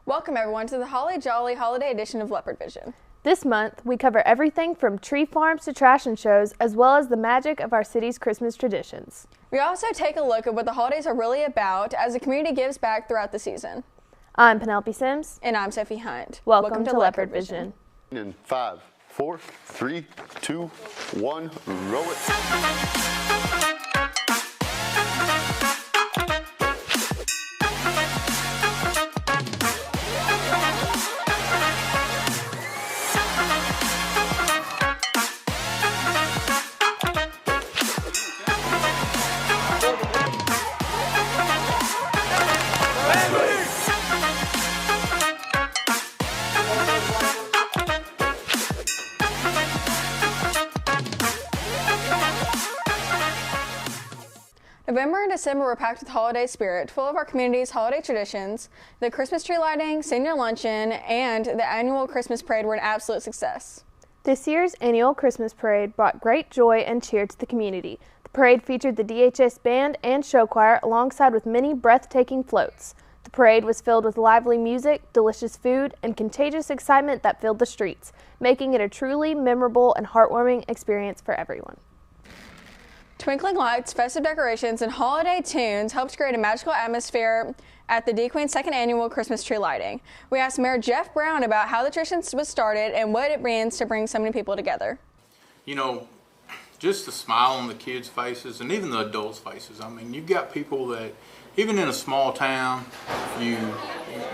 Welcome everyone to the Holly Jolly Holiday Edition of Leopard Vision. This month, we cover everything from tree farms to Trashion Shows, as well as the magic of our city's Christmas traditions. We also take a look at what the holidays are really about as the community gives back throughout the season. I'm Penelope Sims. And I'm Sophie Hunt. Welcome to Leopard Vision. In 5, 4, 3, 2, 1, roll it. November and December were packed with holiday spirit, full of our community's holiday traditions. The Christmas tree lighting, senior luncheon, and the annual Christmas parade were an absolute success. This year's annual Christmas parade brought great joy and cheer to the community. The parade featured the DHS band and show choir alongside with many breathtaking floats. The parade was filled with lively music, delicious food, and contagious excitement that filled the streets, making it a truly memorable and heartwarming experience for everyone. Twinkling lights, festive decorations, and holiday tunes helped create a magical atmosphere at the D Queen's second annual Christmas tree lighting. We asked Mayor Jeff Brown about how the tradition was started and what it means to bring so many people together. You know, just the smile on the kids' faces and even the adults' faces. I mean, you've got people that, even in a small town, you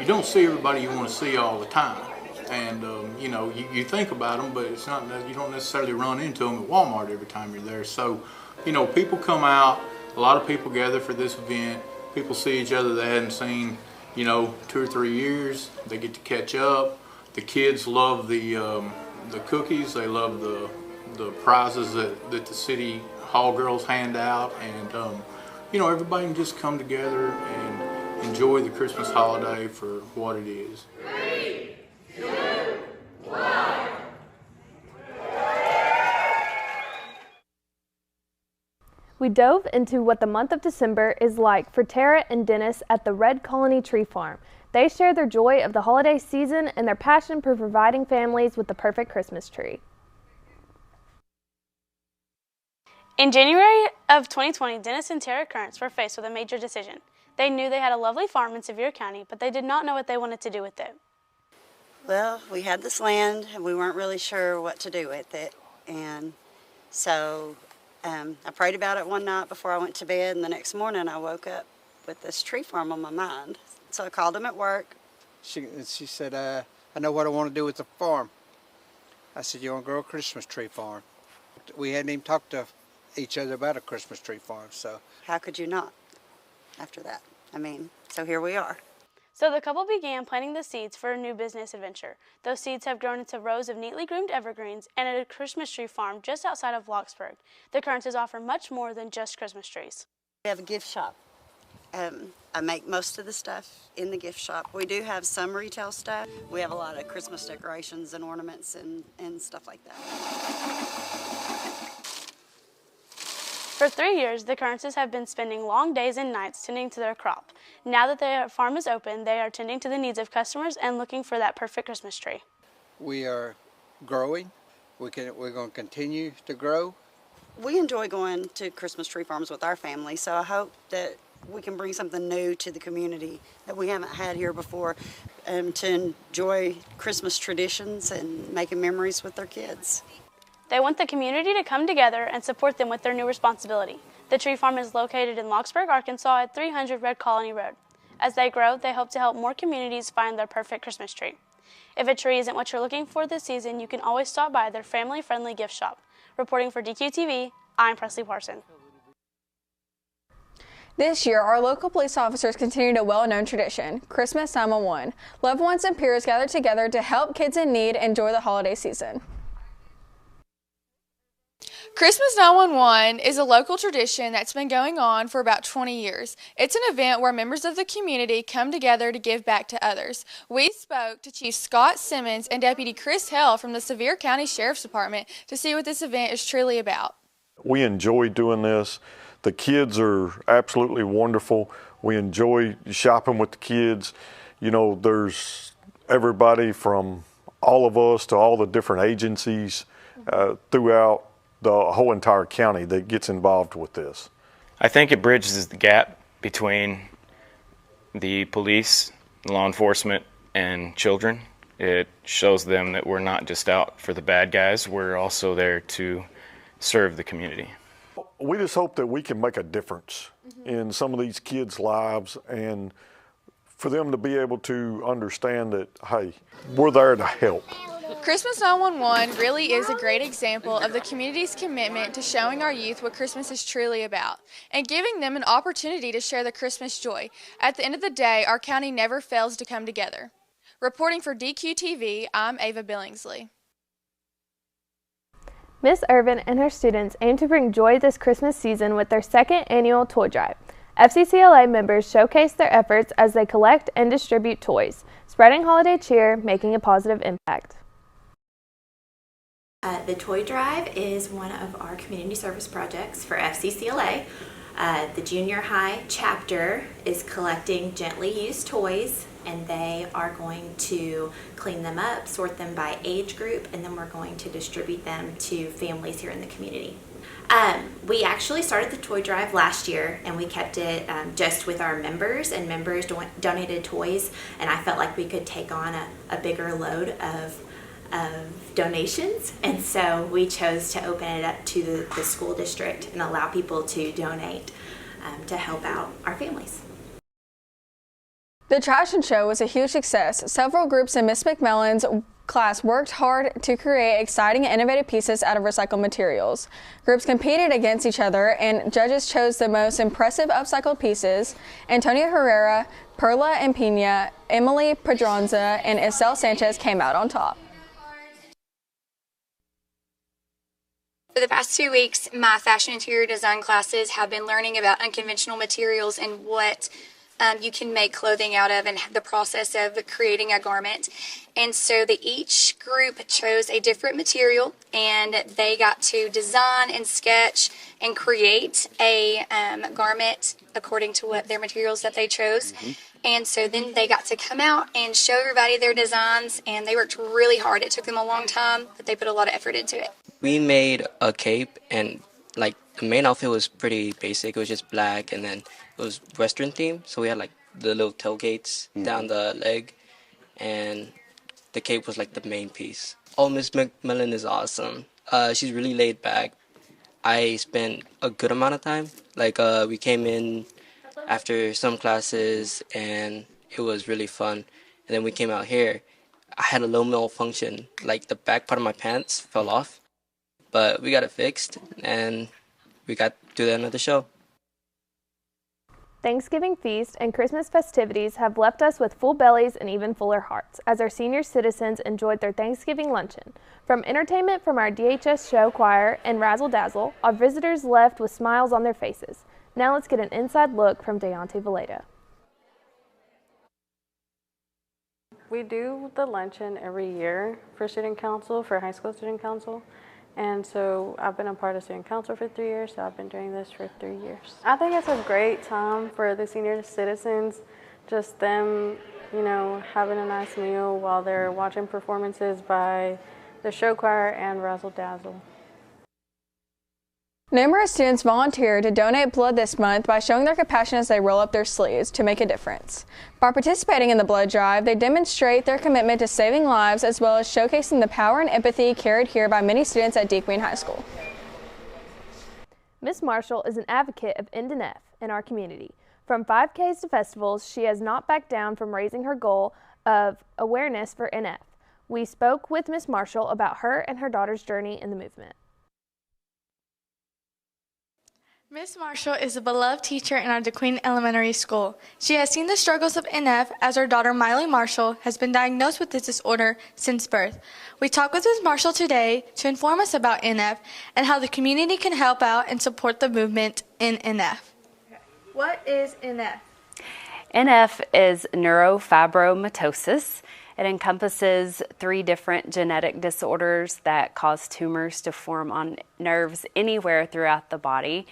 don't see everybody you want to see all the time. And, you know, you think about them, but it's not, you don't necessarily run into them at Walmart every time you're there. So, you know, people come out, a lot of people gather for this event. People see each other they hadn't seen, you know, 2 or 3 years. They get to catch up. The kids love the cookies. They love the prizes that the city hall girls hand out. And, you know, everybody can just come together and enjoy the Christmas holiday for what it is. 3, 2, 1. We dove into what the month of December is like for Tara and Dennis at the Red Colony Tree Farm. They share their joy of the holiday season and their passion for providing families with the perfect Christmas tree. In January of 2020, Dennis and Tara Kearns were faced with a major decision. They knew they had a lovely farm in Sevier County, but they did not know what they wanted to do with it. Well, we had this land and we weren't really sure what to do with it, and so I prayed about it one night before I went to bed, and the next morning I woke up with this tree farm on my mind. So I called him at work. She said, I know what I want to do with the farm. I said, you want to grow a Christmas tree farm? We hadn't even talked to each other about a Christmas tree farm, so. How could you not after that? I mean, so here we are. So the couple began planting the seeds for a new business adventure. Those seeds have grown into rows of neatly groomed evergreens and a Christmas tree farm just outside of Blocksburg. The Kearnses offer much more than just Christmas trees. We have a gift shop. I make most of the stuff in the gift shop. We do have some retail stuff. We have a lot of Christmas decorations and ornaments and stuff like that. For 3 years, the Kearnses have been spending long days and nights tending to their crop. Now that their farm is open, they are tending to the needs of customers and looking for that perfect Christmas tree. We are growing. We're going to continue to grow. We enjoy going to Christmas tree farms with our family, so I hope that we can bring something new to the community that we haven't had here before, to enjoy Christmas traditions and making memories with their kids. They want the community to come together and support them with their new responsibility. The tree farm is located in Locksburg, Arkansas at 300 Red Colony Road. As they grow, they hope to help more communities find their perfect Christmas tree. If a tree isn't what you're looking for this season, you can always stop by their family-friendly gift shop. Reporting for DQTV, I'm Presley Parson. This year, our local police officers continued a well-known tradition, Christmas 911. Loved ones and peers gathered together to help kids in need enjoy the holiday season. Christmas 911 is a local tradition that's been going on for about 20 years. It's an event where members of the community come together to give back to others. We spoke to Chief Scott Simmons and Deputy Chris Hell from the Sevier County Sheriff's Department to see what this event is truly about. We enjoy doing this. The kids are absolutely wonderful. We enjoy shopping with the kids. You know, there's everybody from all of us to all the different agencies throughout the whole entire county that gets involved with this. I think it bridges the gap between the police, law enforcement, and children. It shows them that we're not just out for the bad guys, we're also there to serve the community. We just hope that we can make a difference in some of these kids' lives, and for them to be able to understand that, hey, we're there to help. Christmas 911 really is a great example of the community's commitment to showing our youth what Christmas is truly about and giving them an opportunity to share the Christmas joy. At the end of the day, our county never fails to come together. Reporting for DQ-TV, I'm Ava Billingsley. Miss Irvin and her students aim to bring joy this Christmas season with their second annual toy drive. FCCLA members showcase their efforts as they collect and distribute toys, spreading holiday cheer, making a positive impact. The Toy Drive is one of our community service projects for FCCLA. The junior high chapter is collecting gently used toys, and they are going to clean them up, sort them by age group, and then we're going to distribute them to families here in the community. We actually started the toy drive last year, and we kept it just with our members, and members donated toys, and I felt like we could take on a bigger load of donations, and so we chose to open it up to the school district and allow people to donate to help out our families. The Trashion Show was a huge success. Several groups in Miss McMillan's class worked hard to create exciting and innovative pieces out of recycled materials. Groups competed against each other, and judges chose the most impressive upcycled pieces. Antonia Herrera, Perla Empina, Emily Pedronza, and Estelle Sanchez came out on top. For the past 2 weeks, my fashion interior design classes have been learning about unconventional materials and what you can make clothing out of and the process of creating a garment. And so each group chose a different material, and they got to design and sketch and create a garment according to what their materials that they chose. And so then they got to come out and show everybody their designs, and they worked really hard. It took them a long time, but they put a lot of effort into it. We made a cape, and like the main outfit was pretty basic. It was just black, and then it was Western themed. So we had like the little tailgates down the leg, and the cape was like the main piece. Oh, Miss McMillan is awesome. She's really laid back. I spent a good amount of time. Like we came in after some classes, and it was really fun. And then we came out here. I had a little malfunction. Like the back part of my pants fell off, but we got it fixed, and we got to the end of the show. Thanksgiving feast and Christmas festivities have left us with full bellies and even fuller hearts as our senior citizens enjoyed their Thanksgiving luncheon. From entertainment from our DHS show choir and razzle dazzle, our visitors left with smiles on their faces. Now let's get an inside look from Deontay Valeda. We do the luncheon every year for student council, for high school student council. And so I've been a part of student council for 3 years, so I've been doing this for 3 years. I think it's a great time for the senior citizens, just them, you know, having a nice meal while they're watching performances by the show choir and razzle dazzle. Numerous students volunteered to donate blood this month by showing their compassion as they roll up their sleeves to make a difference. By participating in the blood drive, they demonstrate their commitment to saving lives as well as showcasing the power and empathy carried here by many students at D. Queen High School. Miss Marshall is an advocate of End in F in our community. From 5Ks to festivals, she has not backed down from raising her goal of awareness for NF. We spoke with Miss Marshall about her and her daughter's journey in the movement. Miss Marshall is a beloved teacher in our DeQueen Elementary School. She has seen the struggles of NF as her daughter Miley Marshall has been diagnosed with this disorder since birth. We talked with Miss Marshall today to inform us about NF and how the community can help out and support the movement in NF. What is NF? NF is neurofibromatosis. It encompasses 3 different genetic disorders that cause tumors to form on nerves anywhere throughout the body.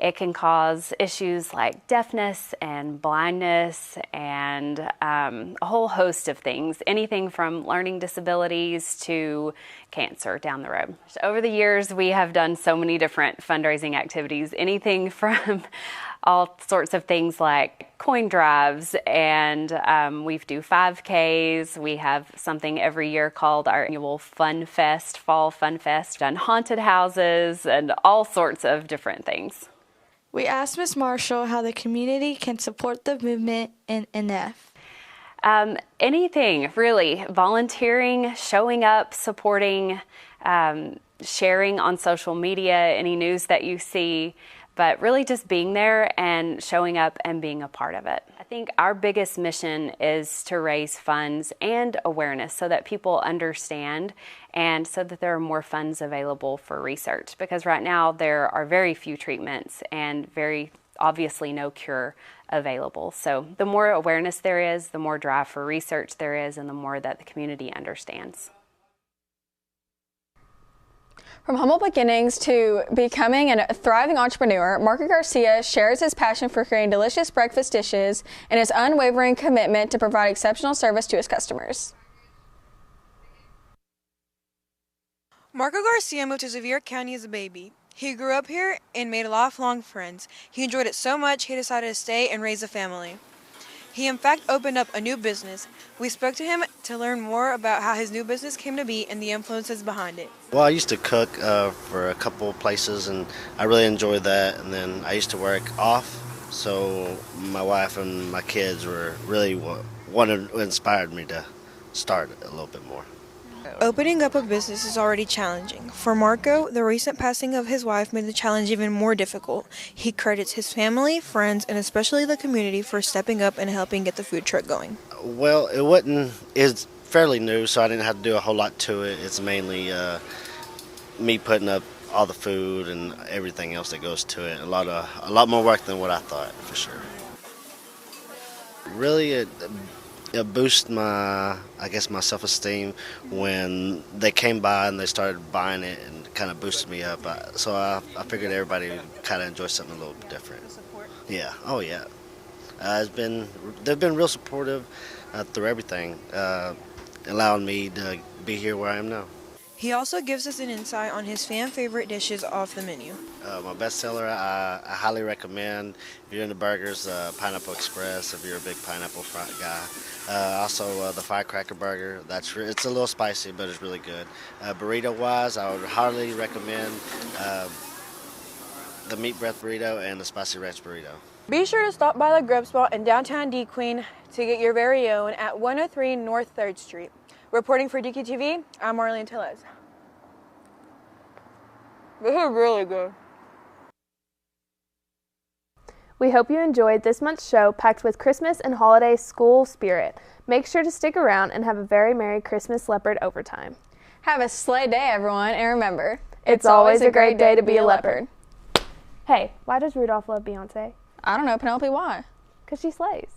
It can cause issues like deafness and blindness and a whole host of things, anything from learning disabilities to cancer down the road. Over the years, we have done so many different fundraising activities, anything from all sorts of things like coin drives, and we do 5Ks. We have something every year called our annual Fun Fest, Fall Fun Fest, done haunted houses and all sorts of different things. We asked Ms. Marshall how the community can support the movement in NF. Anything, really. Volunteering, showing up, supporting, sharing on social media, any news that you see, but really just being there and showing up and being a part of it. I think our biggest mission is to raise funds and awareness so that people understand and so that there are more funds available for research, because right now there are very few treatments and very obviously no cure available. So the more awareness there is, the more drive for research there is, and the more that the community understands. From humble beginnings to becoming a thriving entrepreneur, Marco Garcia shares his passion for creating delicious breakfast dishes and his unwavering commitment to provide exceptional service to his customers. Marco Garcia moved to Sevier County as a baby. He grew up here and made lifelong friends. He enjoyed it so much he decided to stay and raise a family. He in fact opened up a new business. We spoke to him to learn more about how his new business came to be and the influences behind it. Well, I used to cook for a couple places, and I really enjoyed that. And then I used to work off, so my wife and my kids were really what inspired me to start a little bit more. Opening up a business is already challenging. For Marco, the recent passing of his wife made the challenge even more difficult. He credits his family, friends, and especially the community for stepping up and helping get the food truck going. Well, it's fairly new, so I didn't have to do a whole lot to it. It's mainly me putting up all the food and everything else that goes to it. A lot more work than what I thought, for sure. Really, it boosted my self-esteem when they came by and they started buying it, and kind of boosted me up. So I figured everybody would kind of enjoy something a little bit different. Yeah. Oh yeah. They've been real supportive through everything, allowing me to be here where I am now. He also gives us an insight on his fan favorite dishes off the menu. My best seller, I highly recommend, if you're into burgers, Pineapple Express, if you're a big pineapple guy. Also the Firecracker Burger, it's a little spicy, but it's really good. Burrito-wise, I would highly recommend the Meat Breath Burrito and the Spicy Ranch Burrito. Be sure to stop by the Grub Spot in downtown DeQueen to get your very own at 103 North 3rd Street. Reporting for DQTV, I'm Marlene Tellez. This is really good. We hope you enjoyed this month's show packed with Christmas and holiday school spirit. Make sure to stick around and have a very Merry Christmas Leopard overtime. Have a sleigh day, everyone, and remember, it's always a great day to be a leopard. Hey, why does Rudolph love Beyonce? I don't know, Penelope, why? Because she slays.